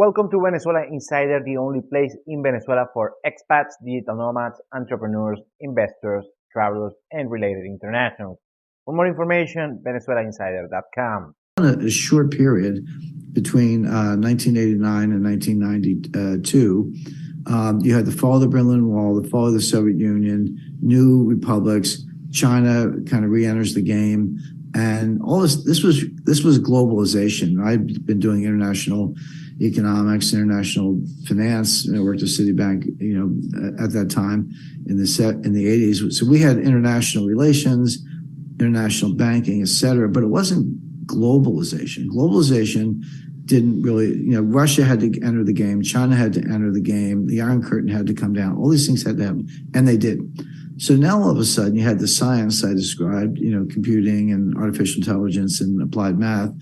Welcome to Venezuela Insider, the only place in Venezuela for expats, digital nomads, entrepreneurs, investors, travelers, and related internationals. For more information, venezuelainsider.com. A short period between 1989 and 1992, you had the fall of the Berlin Wall, the fall of the Soviet Union, new republics, China kind of re-enters the game, and all this was globalization. I've been doing international economics, international finance. I worked at Citibank, at that time in the 80s. So we had international relations, international banking, et cetera, but it wasn't globalization. Globalization didn't really, Russia had to enter the game, China had to enter the game, the Iron Curtain had to come down, all these things had to happen, and they did. So now all of a sudden you had the science I described, computing and artificial intelligence and applied math,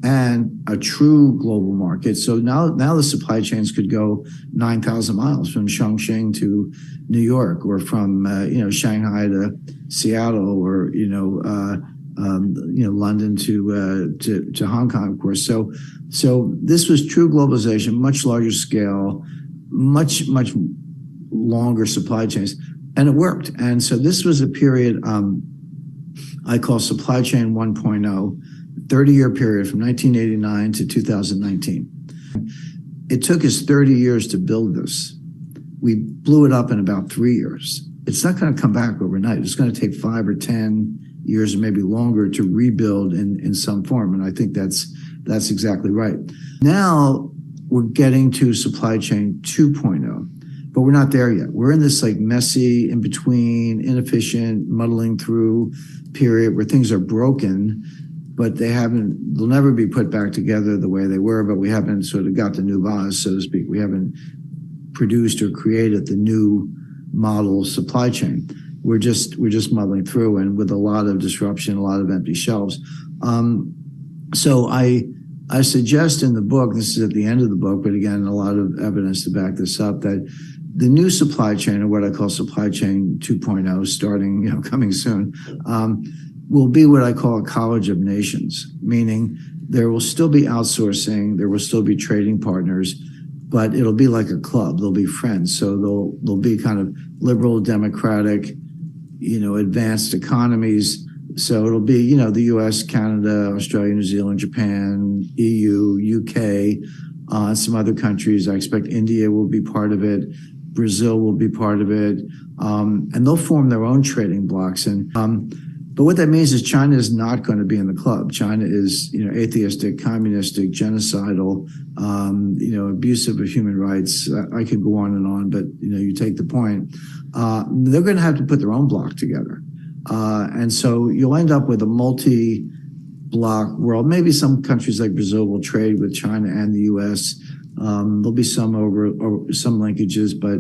and a true global market. So now the supply chains could go 9,000 miles from Chongqing to New York, or from Shanghai to Seattle, or London to Hong Kong, of course. So this was true globalization, much larger scale, much longer supply chains, and it worked. And so this was a period I call supply chain 1.0. 30-year period from 1989 to 2019. It took us 30 years to build this. We blew it up in about 3 years. It's not going to come back overnight. It's going to take 5 or 10 years, or maybe longer, to rebuild in some form. And I think that's exactly right. Now we're getting to supply chain 2.0, but we're not there yet. We're in this messy, in between, inefficient, muddling through period where things are broken, but they'll never be put back together the way they were, but we haven't sort of got the new vase, so to speak. We haven't produced or created the new model supply chain. We're just muddling through, and with a lot of disruption, a lot of empty shelves. So I suggest in the book, this is at the end of the book, but again, a lot of evidence to back this up, that the new supply chain, or what I call supply chain 2.0, starting, coming soon, will be what I call a college of nations, meaning there will still be outsourcing, there will still be trading partners, but it'll be like a club. They'll be friends. So they'll be kind of liberal, democratic, advanced economies. So it'll be, the US, Canada, Australia, New Zealand, Japan, EU, UK, some other countries. I expect India will be part of it. Brazil will be part of it. And they'll form their own trading blocks. But what that means is China is not going to be in the club. China is, atheistic, communistic, genocidal, abusive of human rights. I could go on, but, you take the point. They're going to have to put their own block together. And so you'll end up with a multi-block world. Maybe some countries like Brazil will trade with China and the US. There'll be some some linkages, but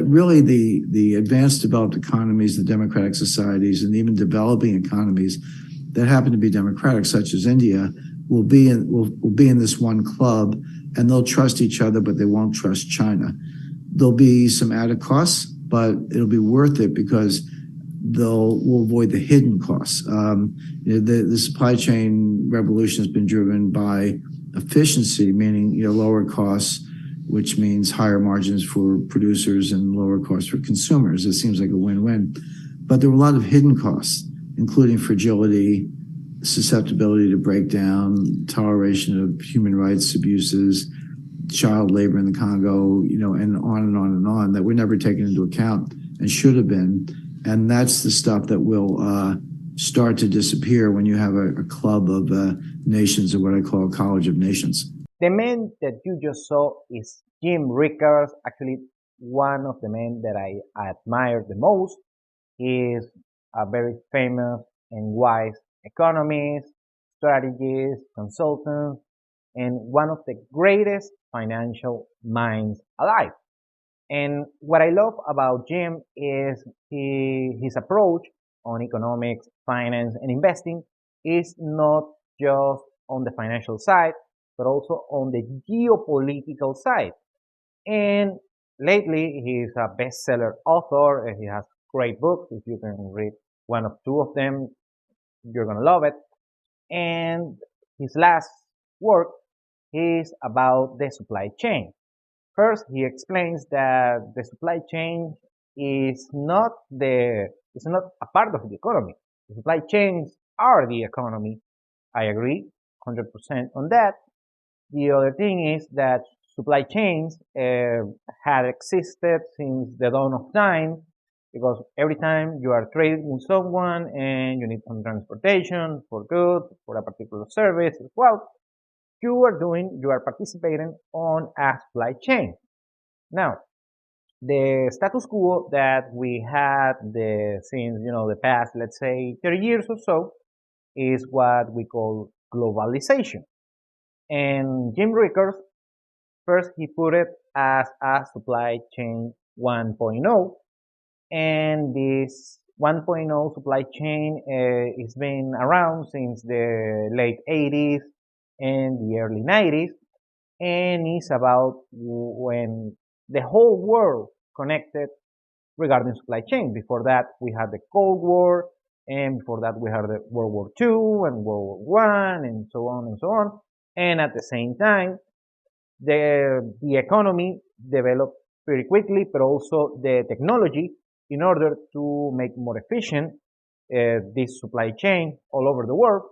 really the advanced developed economies, the democratic societies, and even developing economies that happen to be democratic, such as India, will be in this one club, and they'll trust each other, but they won't trust China. There'll be some added costs, but it'll be worth it because we'll avoid the hidden costs. The supply chain revolution has been driven by efficiency, meaning lower costs, which means higher margins for producers and lower costs for consumers. It seems like a win-win. But there were a lot of hidden costs, including fragility, susceptibility to breakdown, toleration of human rights abuses, child labor in the Congo, and on and on and on, that were never taken into account and should have been. And that's the stuff that will start to disappear when you have a club of nations, or what I call a college of nations. The man that you just saw is Jim Rickards, actually one of the men that I admire the most. He is a very famous and wise economist, strategist, consultant, and one of the greatest financial minds alive. And what I love about Jim is his approach on economics, finance, and investing is not just on the financial side, but also on the geopolitical side. And lately, he's a bestseller author, and he has great books. If you can read one or two of them, you're going to love it. And his last work, is about the supply chain. First, he explains that the supply chain is not a part of the economy. The supply chains are the economy. I agree 100% on that. The other thing is that supply chains had existed since the dawn of time because every time you are trading with someone and you need some transportation for goods, for a particular service as well, you are participating on a supply chain. Now, the status quo that we had since the past, let's say 30 years or so, is what we call globalization. And Jim Rickards, first he put it as a supply chain 1.0, and this 1.0 supply chain has been around since the late 80s and the early 90s, and is about when the whole world connected regarding supply chain. Before that, we had the Cold War, and before that, we had the World War II and World War I, and so on and so on. And at the same time, the economy developed pretty quickly, but also the technology in order to make more efficient this supply chain all over the world.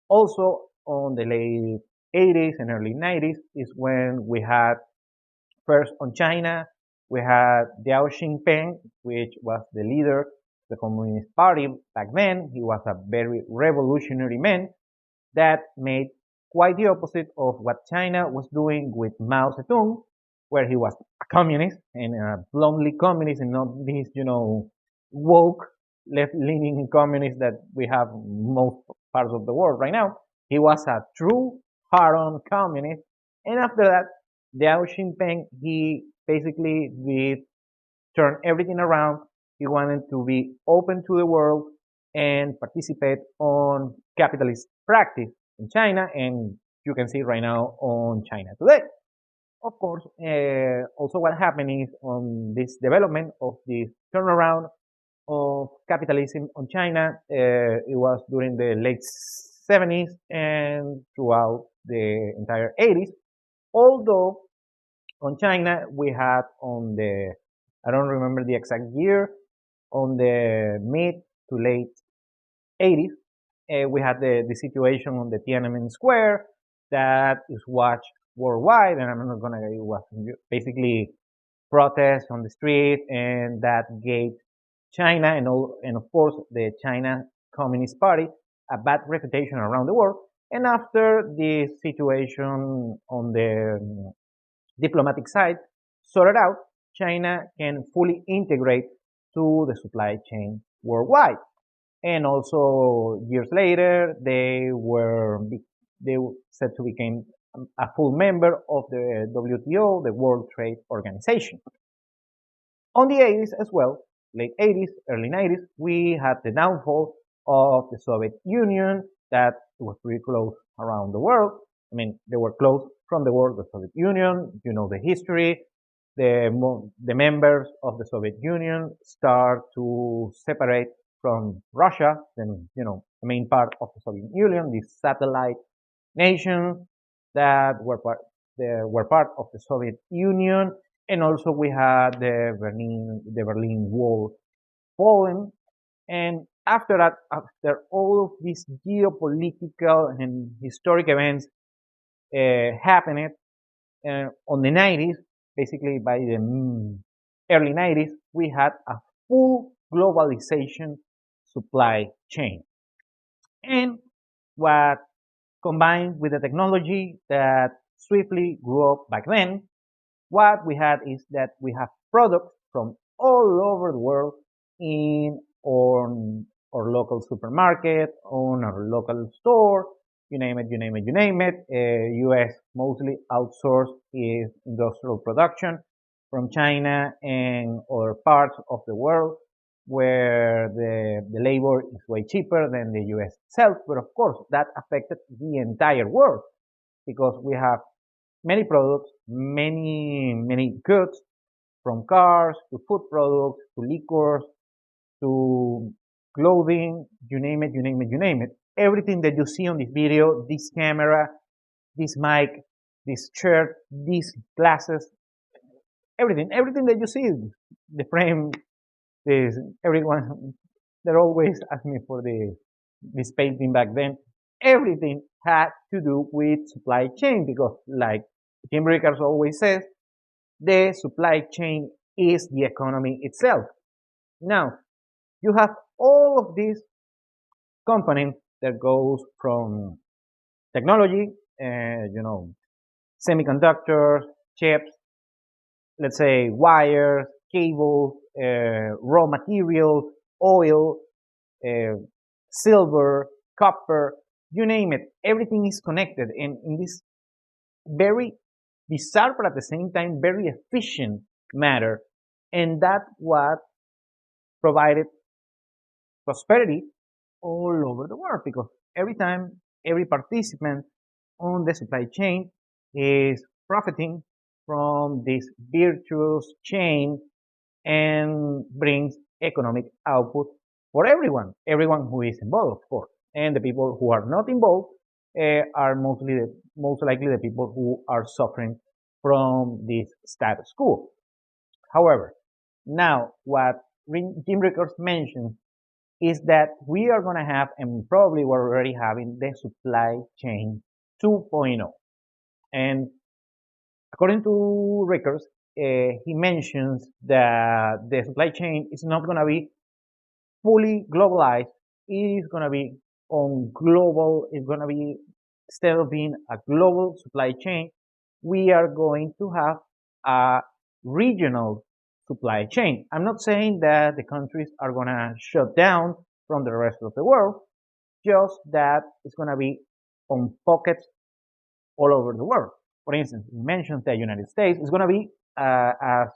Also, on the late 80s and early 90s is when we had first on China, we had Deng Xiaoping, which was the leader of the Communist Party back then. He was a very revolutionary man that made quite the opposite of what China was doing with Mao Zedong, where he was a communist and a bluntly communist and not these, woke left-leaning communists that we have in most parts of the world right now. He was a true hard-on communist. And after that, Deng Xiaoping, he basically did turn everything around. He wanted to be open to the world and participate on capitalist practice in China, and you can see right now on China today. Of course, also what happened is on this development of this turnaround of capitalism on China, it was during the late 70s and throughout the entire 80s. Although on China, we had I don't remember the exact year, on the mid to late 80s, we had the situation on the Tiananmen Square that is watched worldwide, and I'm not gonna, it was basically protests on the street, and that gave China and of course the China Communist Party a bad reputation around the world. And after the situation on the diplomatic side sorted out, China can fully integrate to the supply chain worldwide. And also years later, they said to become a full member of the WTO, the World Trade Organization. On the 80s as well, late 80s, early 90s, we had the downfall of the Soviet Union that was pretty close around the world. I mean, they were close from the world, the Soviet Union, you know the history. The members of the Soviet Union start to separate from Russia, then, the main part of the Soviet Union, these satellite nations that were part of the Soviet Union. And also we had the Berlin Wall falling. And after that, after all of these geopolitical and historic events happened on the 90s, basically by the early 90s, we had a full globalization supply chain. And what combined with the technology that swiftly grew up back then, what we had is that we have products from all over the world in our local supermarket, on our local store, you name it, you name it, you name it. US mostly outsourced is industrial production from China and other parts of the world where the labor is way cheaper than the US itself. But of course, that affected the entire world because we have many products, many goods, from cars to food products to liquors to clothing, you name it, you name it, you name it. Everything that you see on this video, this camera, this mic, this shirt, these glasses, everything that you see, the frame, this, everyone, they're always asking me for this painting back then. Everything had to do with supply chain because, like Jim Rickards always says, the supply chain is the economy itself. Now, you have all of these components that goes from technology, semiconductors, chips, let's say wires, cables, raw materials, oil, uh, silver, copper, you name it. Everything is connected, and in this very bizarre but at the same time very efficient matter, and that's what provided prosperity all over the world because every time every participant on the supply chain is profiting from this virtuous chain and brings economic output for everyone who is involved, of course. And the people who are not involved are most likely the people who are suffering from this status quo. However, now what Jim Rickards mentioned is that we are going to have, and probably we're already having, the supply chain 2.0. And according to Rickards, he mentions that the supply chain is not going to be fully globalized. It is going to be it's going to be, instead of being a global supply chain, we are going to have a regional supply chain. I'm not saying that the countries are going to shut down from the rest of the world, just that it's going to be on pockets all over the world. For instance, he mentions the United States is going to be, as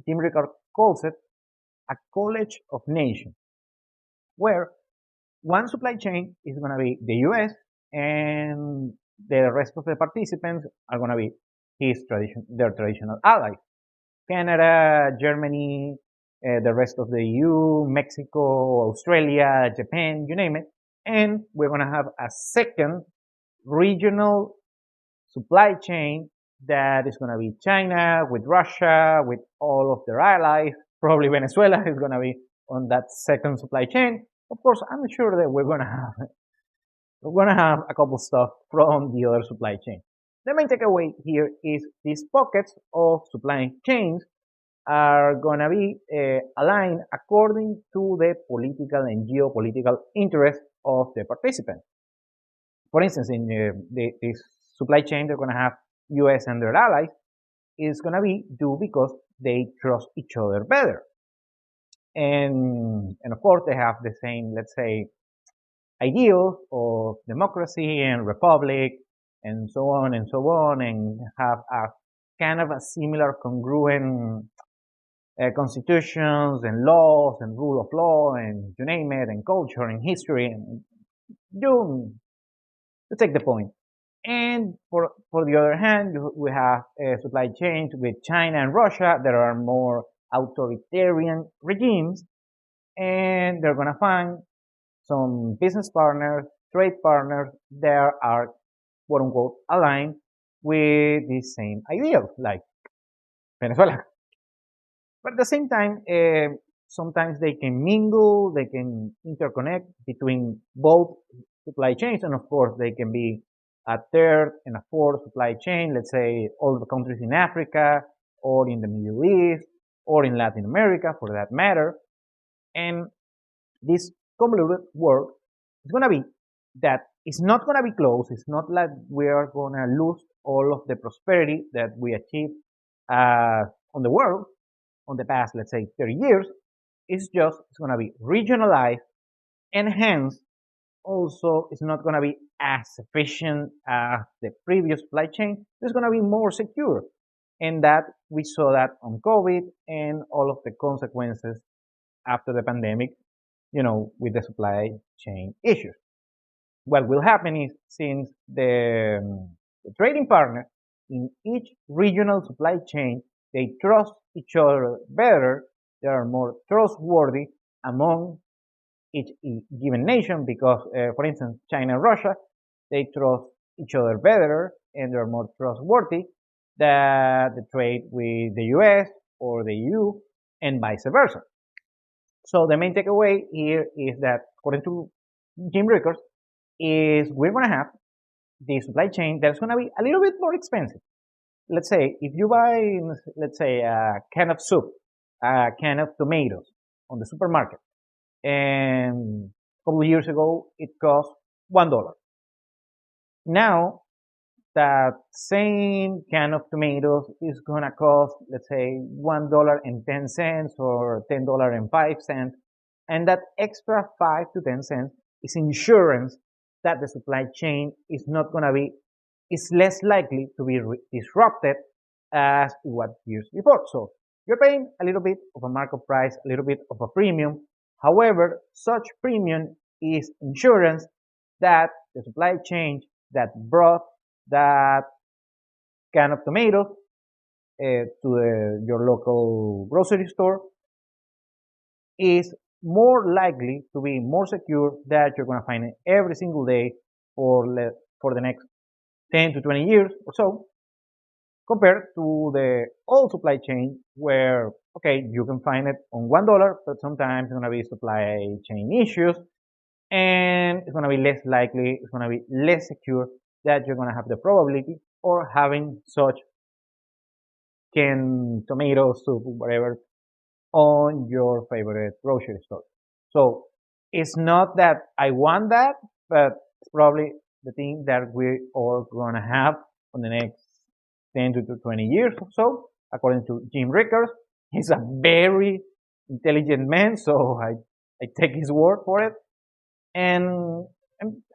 Jim Rickards calls it, a college of nations, where one supply chain is going to be the US and the rest of the participants are going to be their traditional allies. Canada, Germany, the rest of the EU, Mexico, Australia, Japan, you name it. And we're going to have a second regional supply chain that is going to be China with Russia, with all of their allies. Probably Venezuela is going to be on that second supply chain. Of course, I'm sure that we're going to have a couple stuff from the other supply chain. The main takeaway here is these pockets of supply chains are going to be aligned according to the political and geopolitical interests of the participants. For instance, in this supply chain, they're going to have US and their allies. It's going to be due because they trust each other better. And of course, they have the same, let's say, ideals of democracy and republic and so on and so on, and have a kind of a similar congruent constitutions and laws and rule of law and you name it, and culture and history, and you take the point. And for the other hand, we have supply chains with China and Russia that are more authoritarian regimes, and they're going to find some business partners, trade partners that are quote unquote aligned with the same ideals, like Venezuela. But at the same time, sometimes they can mingle, they can interconnect between both supply chains, and of course, they can be a third and a fourth supply chain, let's say all the countries in Africa, or in the Middle East, or in Latin America for that matter. And this convoluted world is going to be that it's not going to be closed. It's not like we are going to lose all of the prosperity that we achieved on the world on the past, let's say, 30 years. It's going to be regionalized, and hence also it's not going to be as efficient as the previous supply chain. It's going to be more secure. And that we saw that on COVID and all of the consequences after the pandemic, with the supply chain issues. What will happen is, since the trading partners in each regional supply chain, they trust each other better, they are more trustworthy among each given nation because, for instance, China and Russia, they trust each other better and they're more trustworthy than the trade with the US or the EU and vice versa. So the main takeaway here is that, according to Jim Rickards, is we're going to have the supply chain that's going to be a little bit more expensive. Let's say if you buy, let's say, a can of soup, a can of tomatoes on the supermarket, and a couple of years ago it cost $1. Now that same can of tomatoes is gonna cost, let's say, $1.10 or $10.05, and that extra 5 to 10 cents is insurance that the supply chain is not gonna be, is less likely to be disrupted as it was years before. So you're paying a little bit of a markup price, a little bit of a premium. However, such premium is insurance that the supply chain that brought that can of tomatoes to your local grocery store is more likely to be more secure, that you're going to find it every single day for the next 10 to 20 years or so, compared to the old supply chain where, okay, you can find it on $1, but sometimes it's going to be supply chain issues, and it's going to be less likely, it's going to be less secure that you're going to have the probability or having such canned tomato soup, whatever, on your favorite grocery store. So it's not that I want that, but it's probably the thing that we are going to have on the next 10 to 20 years or so, according to Jim Rickards. He's a very intelligent man, so I take his word for it. And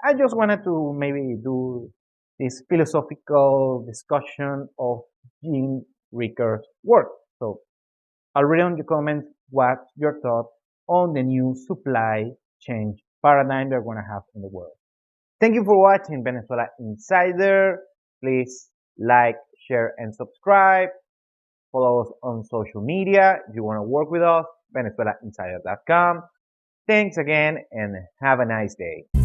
I just wanted to maybe do this philosophical discussion of Jim Rickards' work. So I'll read on your comments what's your thought on the new supply chain paradigm they're going to have in the world. Thank you for watching Venezuela Insider. Please like, share, and subscribe. Follow us on social media. If you want to work with us, VenezuelaInsider.com. Thanks again and have a nice day.